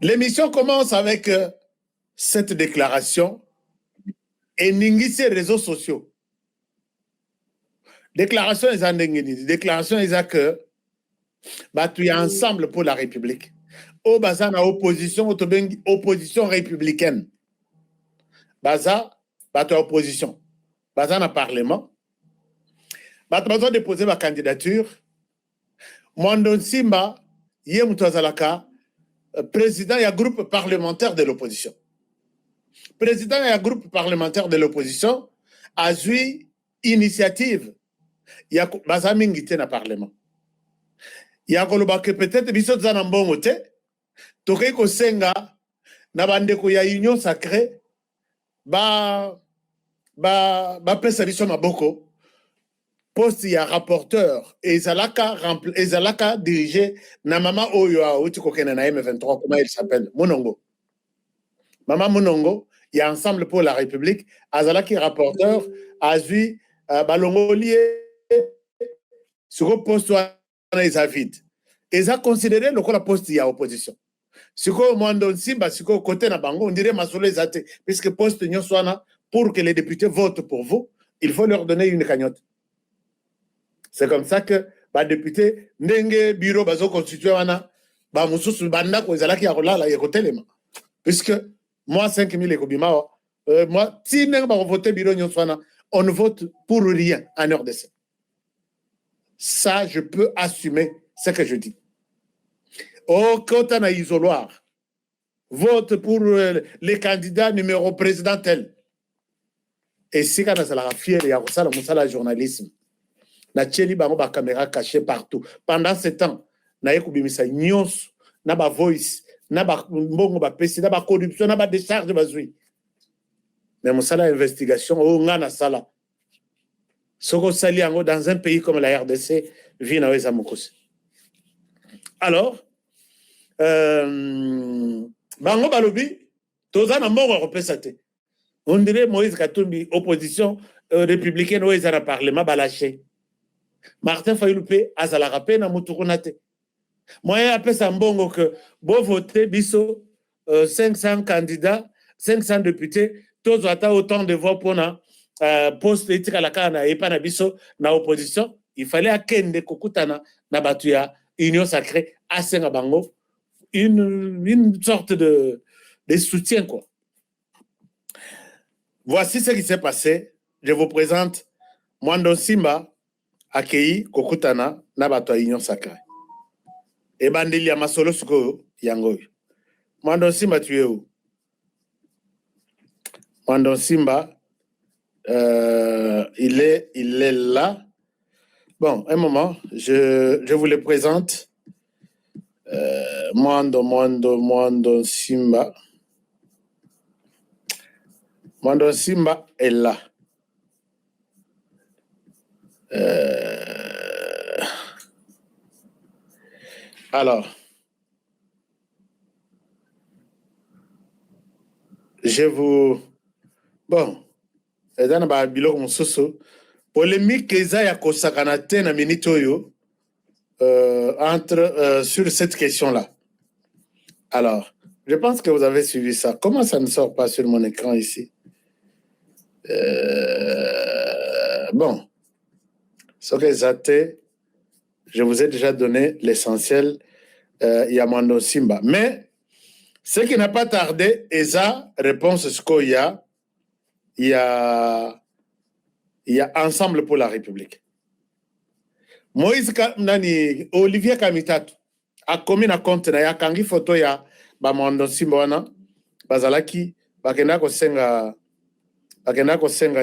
L'émission commence avec cette déclaration et ningisi réseaux sociaux. Déclaration est déclaration est que tu es ensemble pour la République. Au baza na opposition, opposition républicaine. Baza, tu opposition. Baza na parlement. Tu besoin de déposer ma candidature. Mwando Simba, yé Moutouazalaka, président du groupe parlementaire de l'opposition. Président du groupe parlementaire de l'opposition a eu initiative. Il y a baza mingité na parlement. Il y a que peut-être biso za na mbongo te toke ko senga na bandeko ya union sacrée ba pesa biso maboko poste ya rapporteur ezalaka dirigé na mama oyo auti kokena na M23 comment il s'appelle Munongo. Mama Munongo, il y a Ensemble pour la République, azalaki rapporteur azui balongolier sur le poste ils vide. Ils ont considéré le poste de opposition. Si vous avez côté na bango, on dirait masolo zate, puisque poste pour que les députés votent pour vous, il faut leur donner une cagnotte. C'est comme ça que les députés, ndenge bureau bazo constitué wana, ba mususu banda ko ezalaki ya kolala ya kotelema. Puisque moi 5000 ekobima, moi si ndenge ba voter bureau nyoswana, on ne vote pour rien en RDC. Ça, je peux assumer ce que je dis. Au côté na isoloir, vote pour les candidats numéro présidentiel. Et si quand on a fier, il y a un journalisme. Na tcheli bango ba caméra cachée partout. Pendant ce temps, na yekubimisa nyos, na ba voice, na ba mbongo ba pesi, na ba corruption, na ba décharge bazui. Mais mon sala investigation, oh ngana sala. Soko sali yango dans un pays comme la RDC, vit na weza mokosi. Alors, bango balobi, toza na mbongo repesate. On dirait Moïse Katumbi, opposition républicaine, où ils ont parlement balaché. Martin Fayouloupe, azala rapé na mutukunate. Moi, après ça, mbongo que, bon voter, biso, 500 candidats, 500 députés, tous ont autant de voix pour na poste éthique à la cana et pas na biso, na opposition. Il fallait à Kende Kokutana, na batuya, union sacrée, à Sengabango, une sorte de soutien, quoi. Voici ce qui s'est passé. Je vous présente Mwando Simba, accueilli Kokutana, na batuya union sacrée. Et Bandelia Masolo Suko Yangoy. Mwando Simba, tu es où? Mwando Simba, il est là. Bon, un moment, je vous le présente. Mwando Simba. Mwando Simba est là. Alors, je vous... Bon, dans le bilog mosusu, polémique eza ya kosakana te na minute oyo sur cette question-là. Alors, je pense que vous avez suivi ça. Comment ça ne sort pas sur mon écran ici? Bon, ce que Zate, je vous ai déjà donné l'essentiel, il y a Mwando Simba. Mais, ce qui n'a pas tardé, Eza, réponse ce qu'il y a Ensemble pour la République. Moïse Nani, Olivier Kamitatu, a commis na compte na ya kangi photo ya ba Mwando Simba wana, bazalaki, bakenda kosenga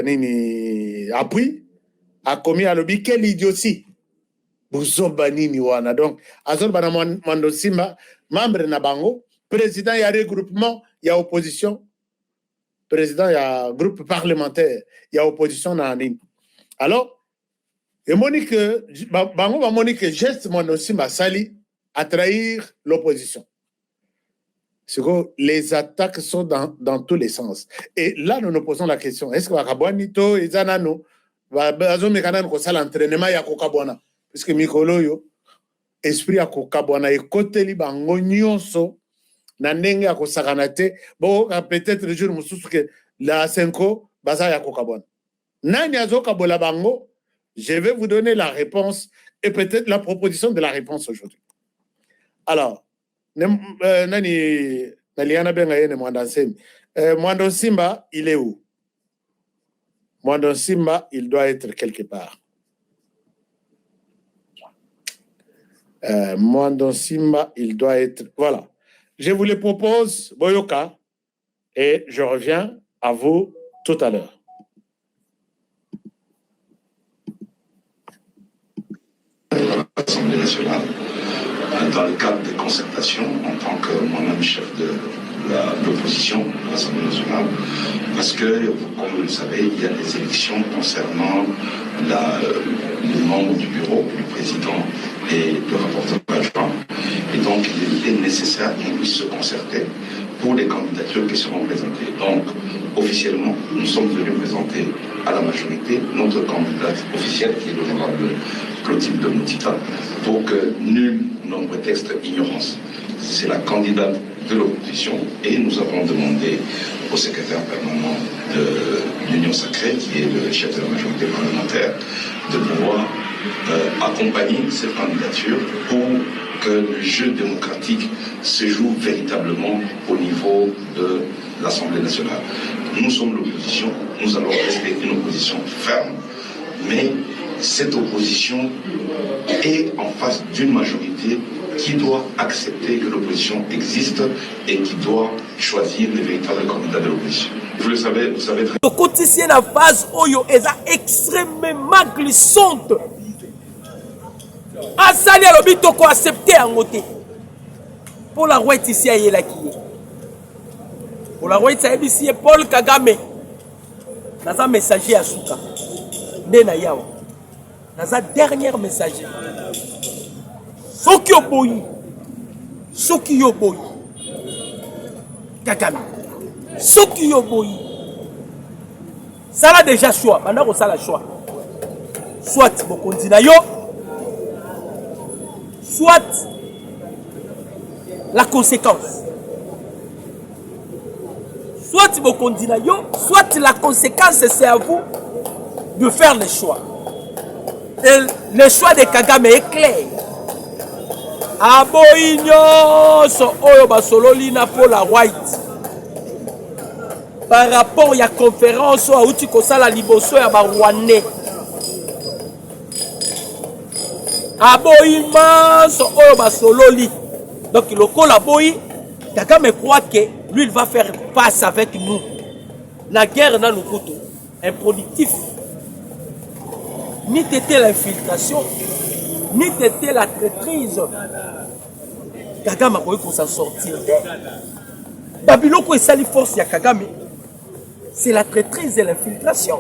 nini appui, a commis à l'obi, quelle idiotie. Buzomba nini wana. Donc, azol bana Mwando Simba, membre na bango, président ya regroupement, ya opposition, président ya groupe parlementaire, ya opposition na nini. Alors, et Monique, bango Monique geste Mwando Simba sali à trahir l'opposition. Les attaques sont dans tous les sens. Et là, nous nous posons la question, est-ce que Wakabwanito et Zanano bazo mekanan ko sala entraînement ya kokabwana? Puisque Mikolo yo esprit ya kokabwana et côté li bango nyonso Nanenge ako sakanate. Bon, peut-être le jour mususu que la Senko, baza ya kokabon. Nani azoka bola bango. Je vais vous donner la réponse et peut-être la proposition de la réponse aujourd'hui. Alors, Nani Naliana Bengaye Mwanda Simba. Mwanda Simba, il est où? Mwanda Simba, il doit être quelque part. Mwanda Simba, il doit être... Voilà. Je vous le propose, Boyoka, et je reviens à vous tout à l'heure. L'Assemblée nationale, dans le cadre des concertations, en tant que moi-même chef de l'opposition de l'Assemblée nationale, parce que, comme vous le savez, il y a des élections concernant les membres du bureau, le président et le rapporteur adjoint. Et donc, il est nécessaire qu'on puisse se concerter pour les candidatures qui seront présentées. Donc, officiellement, nous sommes venus présenter à la majorité notre candidate officielle, qui est l'honorable Clotilde de Moutita, pour que nul ne prétexte ignorance. C'est la candidate de l'opposition et nous avons demandé au secrétaire permanent de l'Union sacrée, qui est le chef de la majorité parlementaire, de pouvoir accompagner cette candidature pour que le jeu démocratique se joue véritablement au niveau de l'Assemblée nationale. Nous sommes l'opposition, nous allons rester une opposition ferme, mais cette opposition est en face d'une majorité qui doit accepter que l'opposition existe et qui doit choisir les véritables candidats de l'opposition. Vous le savez, vous savez très bien. Quand la phase Oyo est extrêmement glissante. Asali alobi toko accepter en côté. Pour la roi ici à Yelaki. Pour la roi ici Paul Kagame. Naza messager à Souka. Nena Yao. Naza dernier messager. Soki Oboyi. Soki Oboyi. Kagame. Soki Oboyi. Ça a déjà choix. Maintenant ça a choix. Soit Bokondi na yo. Soit la conséquence. Soit Bokondi na yo, soit la conséquence, c'est à vous de faire le choix. Et le choix de Kagame est clair. Aboinyo so oyo basololi na Paula White. Par rapport à la conférence à outi kosala liboso ya ba Rwandais. Aboïma so oyo basololi. Donc le col aboyi, Kagame croit que lui il va faire face avec nous. La guerre dans le couteau, improductif. Ni t'était l'infiltration, ni t'était la traîtrise. Kagame a voulu qu'on s'en sortir. Babylone ko esali force ya Kagame. C'est la traîtrise et l'infiltration.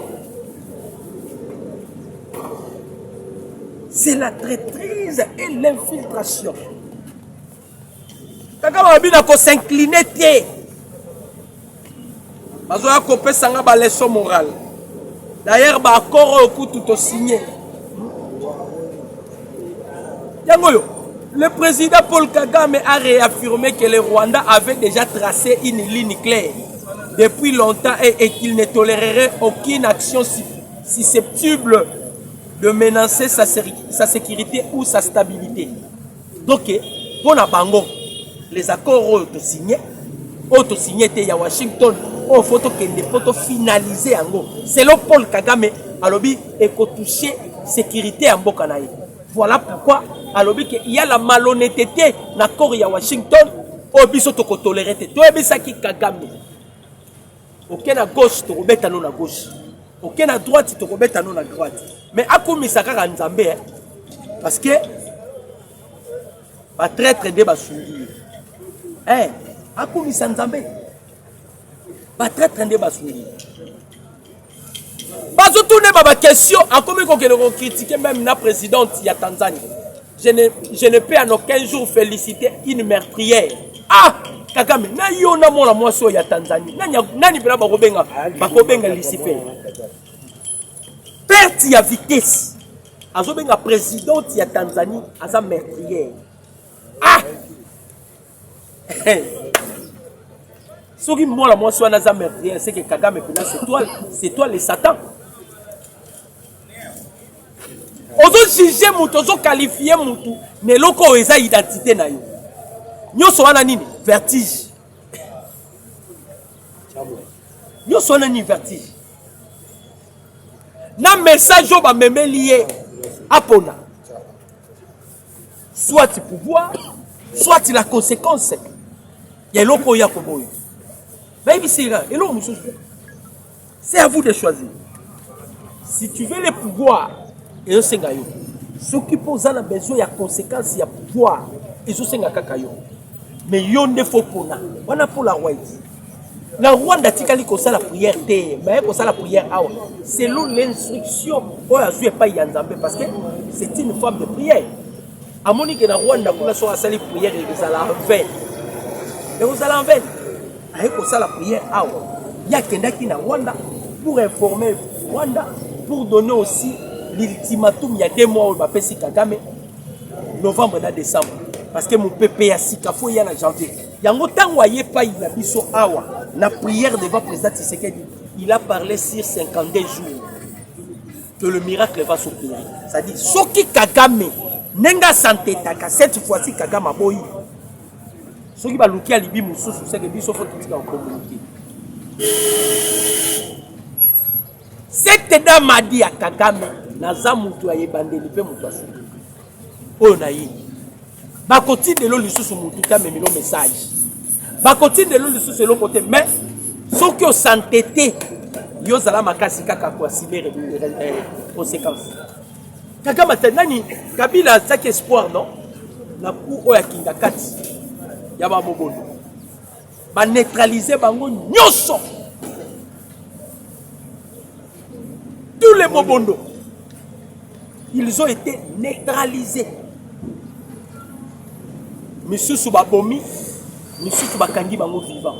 C'est la traîtrise et l'infiltration. Kagame a bien s'incliner. Bazoya kopé sanga ba leçon morale. D'ailleurs ba accord au coup tout signé. Yangoyo, le président Paul Kagame a réaffirmé que le Rwanda avait déjà tracé une ligne claire depuis longtemps et qu'il ne tolérerait aucune action susceptible de menacer sa sécurité ou sa stabilité. Donc, pour la Bango, les accords ont été signés à Washington, il faut finaliser. Selon Paul Kagame, il faut toucher la sécurité en Bokanaï. Voilà pourquoi il y a la malhonnêteté dans l'accord à Washington, il faut tolérer. Il Kagame. Aucun à gauche, tu remets à nous à gauche. Aucun à droite, tu remets à nous à droite. Mais à quoi ça va Nzambe? Parce que va traître de basourir. Hein? À quoi ça Nzambe? Va traître de basourir. Bazo tourner ma question. À quoi on critiquer même la présidente de Tanzanie? Je ne peux en aucun jour féliciter une meurtrière. Ah! Kagame, na yo na mona mwaso ya Tanzanie. Nani pela bakobenga Lucifer. Perte ya vitesse. Azobenga présidente ya Tanzanie aza meurtrière. Ah! Ce qui moi moi soit naza meurtrier, c'est que Kagame c'est toi le Satan. Ozo juger mutu, ozo qualifier mutu, ne loko eza identité na yo. Nyoso wana nini? Vertige. Nyoso wana ni vertige. Na message au ba meme lié apona. Soit pouvoir, soit la conséquence. Il y a l'autre ya koboyo. C'est à vous de choisir. Si tu veux le pouvoir, et ce qui pose la besoin, il y a conséquence, il y a pouvoir, et ce mais il y a des faux pour nous. On a pour la roi. La Rwanda tikali ko la prière te, mais ko la prière awa. Selon l'instruction, on a joué pas yanzambe parce que c'est une forme de prière. À Monique na Rwanda pour la soirée sali prière et vous allez en vain. Et vous allez en vain. Avec la prière awa. Il y a quelqu'un qui na Rwanda pour informer Rwanda, pour donner aussi l'ultimatum. Il y a 2 mois où va faire si Kagame, novembre et décembre. Parce que mon pépé a si kafou il y a en janvier. Il y a un temps où il n'y a pas il a biso awa. La prière devant le président Tshisekedi, il a parlé sur 52 jours que le miracle va s'opérer. C'est-à-dire, ce qui Kagame, Nenga santé taka, cette fois-ci Kagame a boyi. Ce qui va louki à Libi Moussou, c'est que Bisso faut qu'il communiquer. Cette dame a dit à Kagame, Naza Moutou a yébandé, il peut Moutou a souki. Oh naïe. Bakoti de l'eau, le sous Moutou a mis le message. Bakoti de l'eau, le sous l'autre côté. Mais, ceux qui ont s'entêté, ils ont la makasi kaka kwa cyber conséquences. Kagame nani Kabila ça espoir non na coup oya kinga kati ya ba mobondo ba neutraliser bango nyoso tous les mobondo ils ont été neutralisés. Monsieur Subabomi monsieur Subakangi bango vivant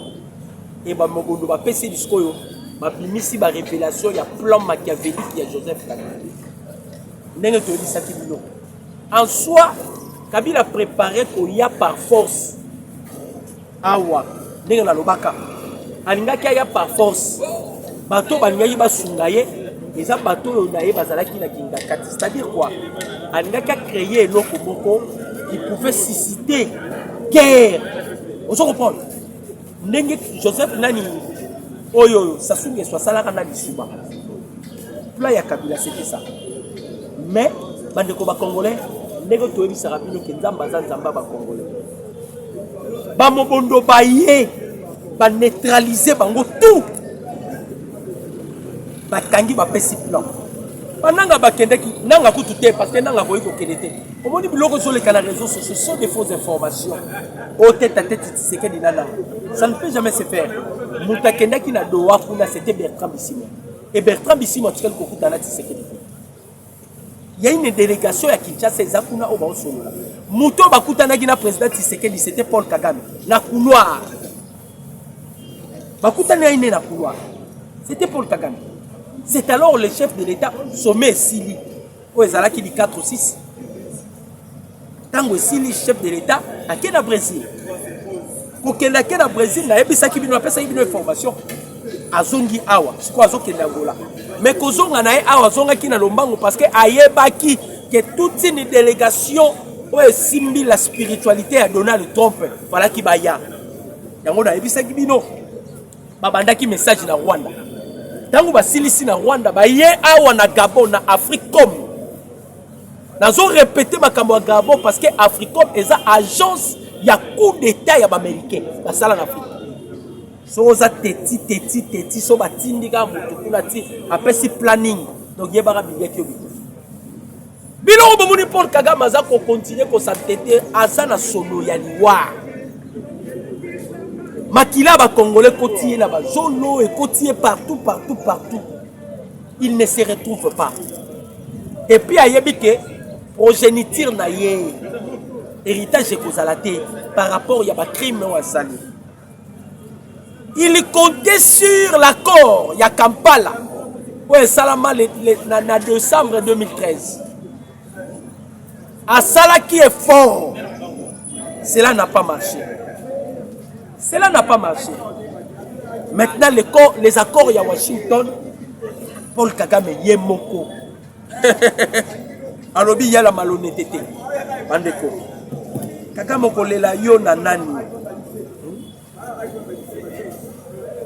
et ba mobondo ba pesi diskoyo ba bimisi ba révélation ya plan machiavélique ya Joseph Kabila. En soi, Kabila a préparé qu'il y a par force. Awa, n'est-ce pas? Alinga qui a par force. Bateau banyayi ba sungaye, les bateaux naye bazalaki na kinga kati. C'est-à-dire quoi? Alinga qui a créé l'oko moko qui pouvait susciter guerre. On se comprend. N'est-ce Joseph Nani Oyo, ça soumie soit salaka na bisuba. Là ya Kabila c'était ça. Mais, les Congolais, les Congolais, les Congolais. Bamobondo baye, ba neutraliser bango tout. Ba kangi ba pesi plan. Bananga ba kendeki, nanga kutute parce que nanga boyi ko kelete. Omoni biloko sur les réseaux sociaux, ce sont des fausses informations. Au tête à tête, c'est que dinana. Ça ne peut jamais se faire. Muta kendeki na doa kuna c'était Bertrand Bisimon. Et Bertrand Bisimon tu ko kutana Tshisekedi. Il y a une délégation à Kinshasa, c'est Zakuna au Baosolo. Mouto Bakutana Gina président Tshisekedi, c'était Paul Kagame. Na couloir. Bakutana Ine na couloir. C'était Paul Kagame. C'est alors le chef de l'État, Sommet Sili. Où est qui dit 4 ou 6. Tango Sili, chef de l'État, à Kena Brésil. Pour que la Kena Brésil, na ebisa ki bino apesa une information. Azongi awa, c'est quoi Azoki Nangola. Mais Kozonga na awa zonga ki na lombango parce que ayebaki que toute une délégation ouais simbi la spiritualité à Donald Trump voilà qui baya. Yango na ebisa ki bino. Babanda ki message na Rwanda. Tango basilisi na Rwanda ba ye awa na Gabon na Africom. Nazo répéter makambo ya Gabon parce que Africom est une agence ya coup d'état ya américain la sala en Afrique. Soza teti so batindika mutu kuna ti apesi planning donc yebara bilia ki obito bilo bomuni Paul Kagame aza ko continuer ko s'entêter aza na solo ya liwa makila ba congolais kotier na ba zolo et kotier partout il ne se retrouve pas et puis ayebi ke progéniture na ye héritage kozalate par rapport ya ba crime wa sali. Il comptait sur l'accord, il y a Kampala, ouais, Salama en décembre 2013. À Sala qui est fort, cela n'a pas marché. Cela n'a pas marché. Maintenant, les accords à Washington, Paul Kagame Yemoko. Alobi ya la malhonnêteté. Bandeko. Kagame kolela yo na nani.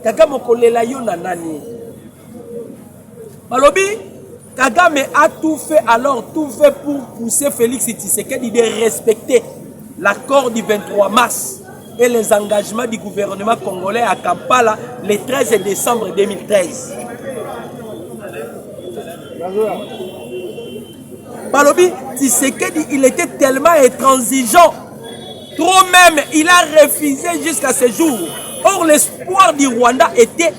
Kagame kolela yo na nani. Alobi Kagame a tout fait, alors tout fait pour pousser Félix Tshisekedi de respecter l'accord du 23 mars et les engagements du gouvernement congolais à Kampala le 13 décembre 2013. Balobi, Tshisekedi, il était tellement intransigeant. Trop même, il a refusé jusqu'à ce jour. Or, l'espoir du Rwanda était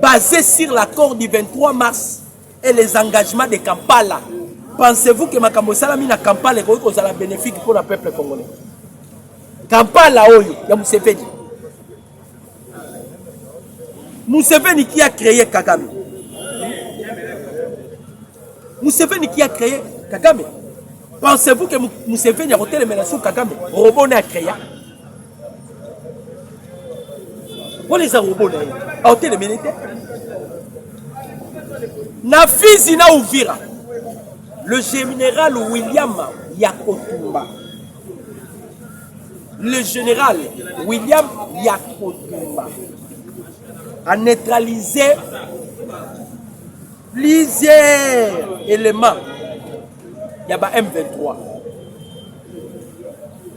basé sur l'accord du 23 mars et les engagements de Kampala. Pensez-vous que Makambo Salami na Kampala est la bénéfique pour le peuple congolais? Kampala, il y a Museveni. Museveni qui a créé Kagame. Museveni qui a créé Kagame. Pensez-vous que Museveni a roté les menaces sur Kagame? Robot n'a créé. Vous les robots a roté les menaces. Na fizi na Uvira. Le général William Yakotumba. Le général William Yakotumba a neutralisé plusieurs éléments. Il y a M23.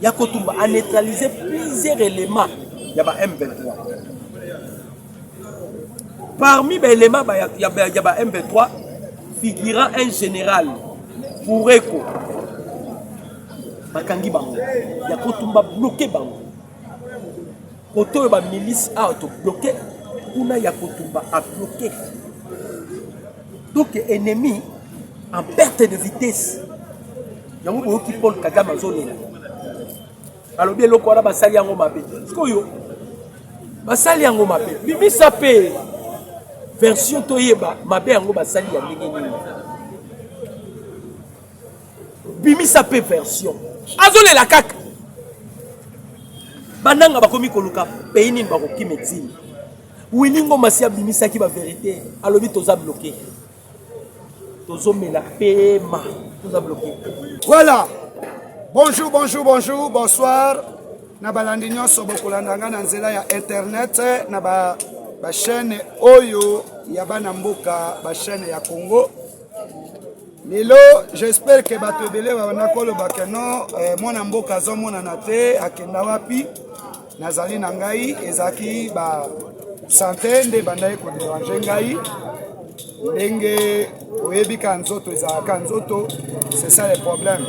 Yakotumba a neutralisé plusieurs éléments. Il y a M23. Parmi les éléments, il y a M23 figurant un général Boureko. Bakangi bango. Yakotumba bloqué bango. Koto ba milice a auto bloqué. Kuna Yakotumba a bloqué. Donc ennemi en perte de vitesse. Yango qui Paul Kagame zolela. Alors bien loko ala basali yango mabe. Skoyo. Basali yango mabe. Bibi sapé. Version toyeba mabe yango basali ya ndenge nini. Bimi sapé version. Azole la kaka. Bananga bakomi koluka pays nini bakoki médecine. Winingo masia bimisa ki ba vérité. Alobi toza bloqué. Tozo mela pema. Toza bloqué. Voilà. Bonjour, bonjour, bonjour, bonsoir. Na balandi nyonso bokolandanga na nzela ya internet na ba chaîne oyo ya bana mboka ba chaîne ya Congo. Lelo, j'espère que bato ebele bana koloba ke non mwana mboka azomona na te akenda wapi nazali na ngai ezaki ba santé nde bandai ko déranger ngai ndenge oyebika nzoto ezalaka nzoto, c'est ça le problème.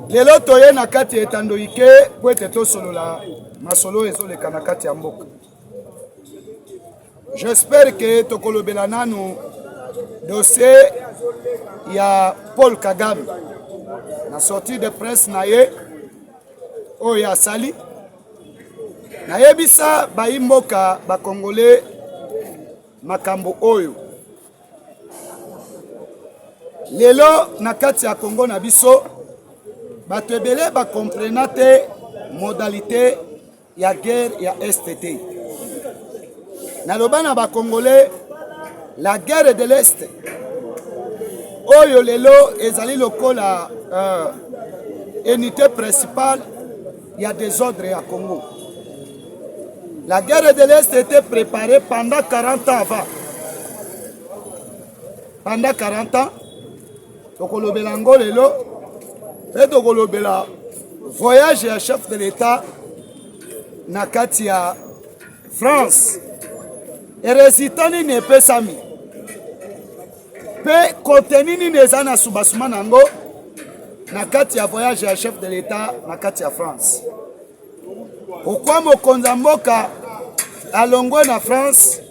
Lelo toye na kati etando ike po ete tosolola masolo ezoleka na kati ya mboka. J'espère que tokolobela nanu dossier il y a Paul Kagame na sortie de presse na ye oyo asali na yebisa baimboka ba Congolais makambo oyo lelo na kati ya Congo na biso bato ebele ba comprena te modalité ya guerre ya STT na lobana ba Congolais la guerre de l'Est oyo lelo ezali lokola unité principale, il y a des ordres à Congo. La guerre de l'Est était préparée pendant 40 ans avant. Pendant 40 ans, tokolobela ngo lelo et tokolobela voyage à chef de l'État na kati ya France. Et résultat ni pesami. Pe contenu ni nezana subasuma nango na kati ya voyage ya chef de l'État na kati ya France. Pourquoi mokonzi mboka alongwe na France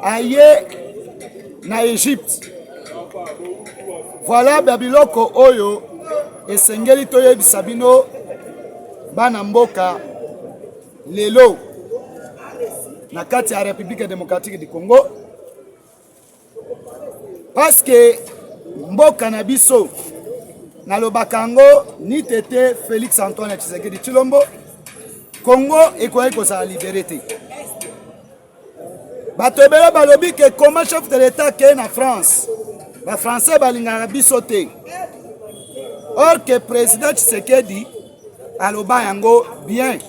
aye na Égypte? Voilà babiloko oyo esengeli toyebisa bino bana mboka lelo na kati ya République démocratique du Congo. Parce que mboka na biso na lobakango ni tete Félix Antoine Tshisekedi Tshilombo Congo ekoki kozala libéré te. Bato ebele balobi ke comment chef de l'État ke na France ba français balingaka biso te. Or que président Tshisekedi aloba yango bien.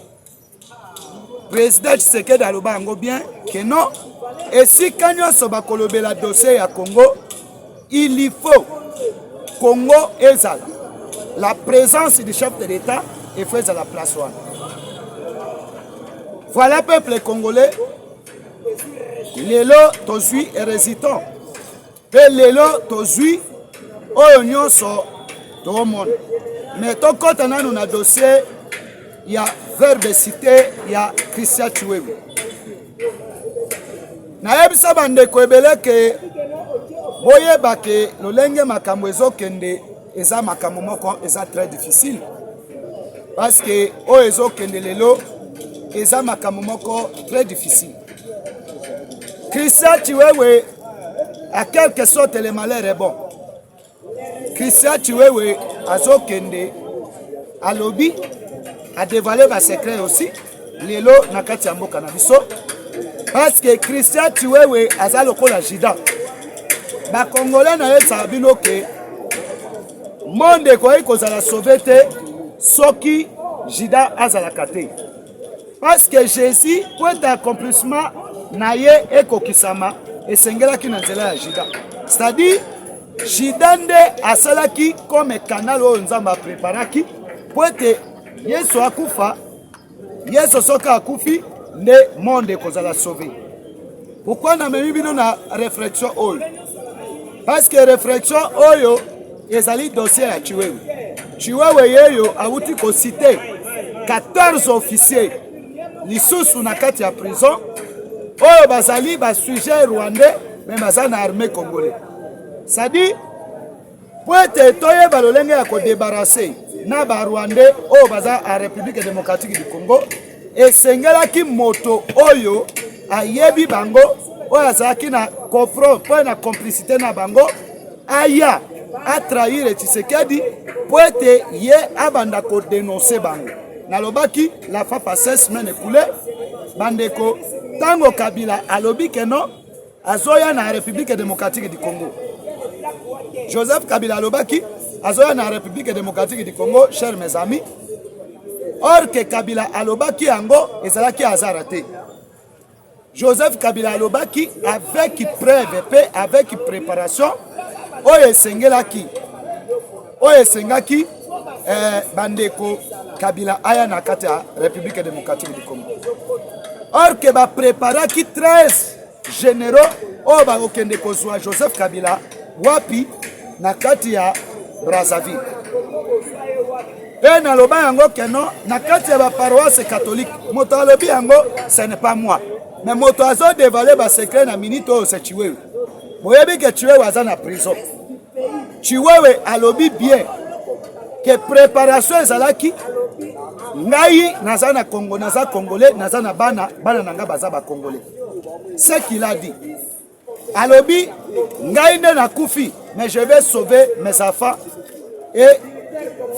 Président Tshisekedi aloba yango bien que non. Et si nyonso bakolobela dossier ya Congo, il y faut Congo ezala la présence du chef de l'État et fait à la place one. Voilà peuple congolais. Lelo tozui et résident. Et lelo tozui oyo nyonso to monde. Mais to kota nanu na dossier ya verbe cité ya Christian Chiwewe. Na yebisa bandeko ebele ke boyeba ke lolenge makambo ezokende eza makambo moko eza très difficile. Parce que oyo ezokende lelo eza makambo moko très difficile. Christian Chiwewe, à quelque sorte le malheur est bon. Christian Chiwewe azokende a lobby a dévoilé ba secret aussi lelo nakati ya mboka na biso parce que Christian Chiwewe azalo kola jida ba congolais na yesa bino ke monde ko kozala sauveté soki jida azala kate parce que Jésus pour accomplissement na ye ekokisama esengelaki na nzela ya jida, c'est-à-dire jida nde asalaki comme canal oyo nzambe apreparaki po ete yesu akufa, yesu soki akufi nde monde ekozala sauvé. Pourquoi namemi bino na réflexion oyo? Parce que réflexion oyo ezali dossier ya Chiwewe. Chiwewe yeyo awuti kosite 14 officiers lisusu na kati ya prison oyo bazali ba sujet rwandais mais baza na armée congolais. C'est-à-dire pour être toye balolenge ya ko débarrasser na ba rwandais oyo baza a République démocratique du Congo esengelaki moto oyo ayebi bango oyo azalaki na comprendre po na complicité na bango aya a trahir Tshisekedi pour être ye abanda ko dénoncer bango. Nalobaki la fa passé semaine écoulée bandeko tango Kabila alobi que non azoya na République démocratique du Congo. Joseph Kabila alobaki azoya na République démocratique du Congo, chers mes amis. Or que Kabila alobaki yango ezalaki azarate. Joseph Kabila alobaki avec preuve et avec préparation oyo esengaki bandeko Kabila aya na kati ya République démocratique du Congo. Or que ba préparaki 13 généraux oyo bakokende kozwa Joseph Kabila wapi na kati ya Brazzaville. Et naloba yango keno na kati ya ba paroisse catholique moto alobi yango ce n'est pas moi mais moto azo dévoiler ba secret na minute oyo c'est Chiwewe. Boyebi ke Chiwewe aza na prison. Chiwewe alobi bien que préparation ezalaki ngai naza na Congo, naza congolais, naza na bana nanga baza ba congolais. Ce qu'il a dit. Alobi ngai nde na kufi mais je vais sauver mes enfants et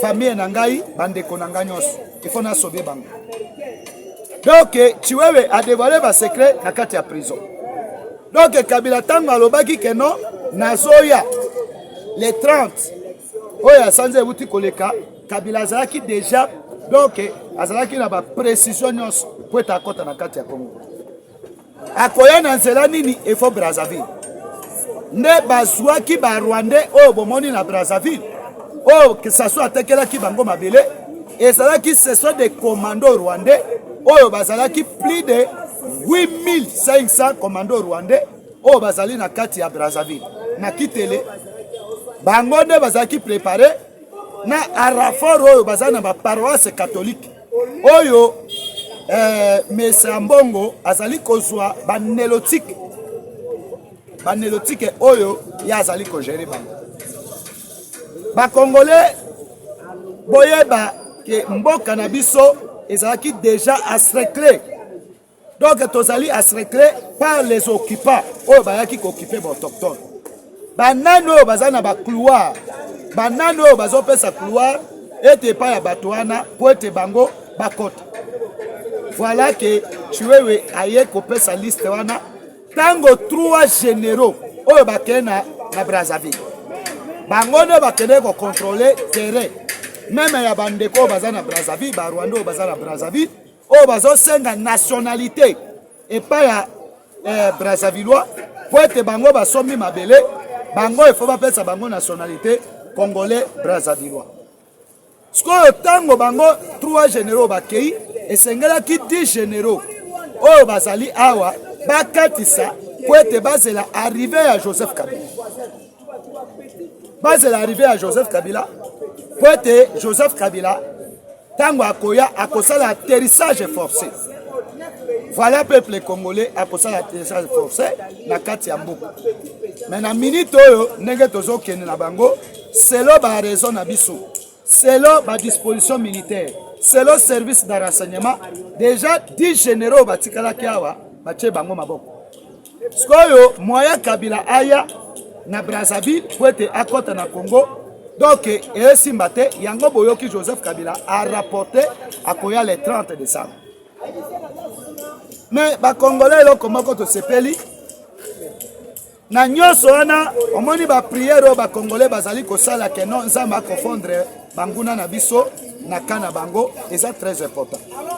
famille nangai bandeko nanga nyonso. Il faut na sauver bango. Donc Chiwewe a dévoilé ba secret na kati ya prison. Donc Kabila tango alobaki que non nazoya les 30 oya sanze wuti koleka Kabila azalaki déjà donc azalaki na ba précision nyonso po eta kota na kati ya Congo. Akoya na nzela nini efo Brazzaville ne bazwaki ba rwandais oyo bomoni na Brazzaville oyo que ça soit atekelaki bango mabele ezalaki ce sont des commandos rwandais oyo bazalaki plus de 8500 commandos rwandais oyo bazali na kati ya Brazzaville na kitele bango nde bazalaki préparé na arafor oyo bazali na ba paroisse catholique oyo Mesa Mbongo azali kozwa banélotique oyo ya azali ko gérer bango. Ba congolais boyeba ke mboka na biso ezalaki déjà asreclé. Donc tozali asreclé par les occupants oyo bayaki ko occuper ba autochtone. Banano oyo bazali na ba couloir, banano oyo bazopesa couloir ete pa ya bato wana po ete bango bakota. voilà que Chiwewe aye kopesa liste wana tango 3 généraux oyo bakende na Brazzaville bango nde bakende kocontrôler terrain même ya bandeko baza na Brazzaville barwanda oyo baza na Brazzaville oyo bazosenga nationalité epai ya Brazzavillois po ete bango basombi mabele bango il faut bapesa bango nationalité congolais Brazzavillois. Sikoyo tango bango 3 généraux bakei esengelaki 10 généraux oyo bazali awa bakatisa po ete bazela arrivé à Joseph Kabila. Bazela arrivé à Joseph Kabila po ete Joseph Kabila tango akoya akosala atterrissage forcé. Voilà peuple congolais akosala atterrissage forcé na kati ya mboka. Mais na minute oyo ndenge tozokende na bango selon ba raison na biso selon ba disposition militaire selon service de renseignement déjà 10 généraux batikalaki awa batie bango maboko. Sikoyo moya Kabila aya na Brazzaville po ete akota na Congo donc esimba te yango boyoki Joseph Kabila a rapporté akoya le 30 décembre. Mais ba congolais eloko moko tosepeli na nyonso wana omoni ba prière oyo ba congolais bazali kosala ke non nzambe akofondre banguna na biso na kana bango eza très important.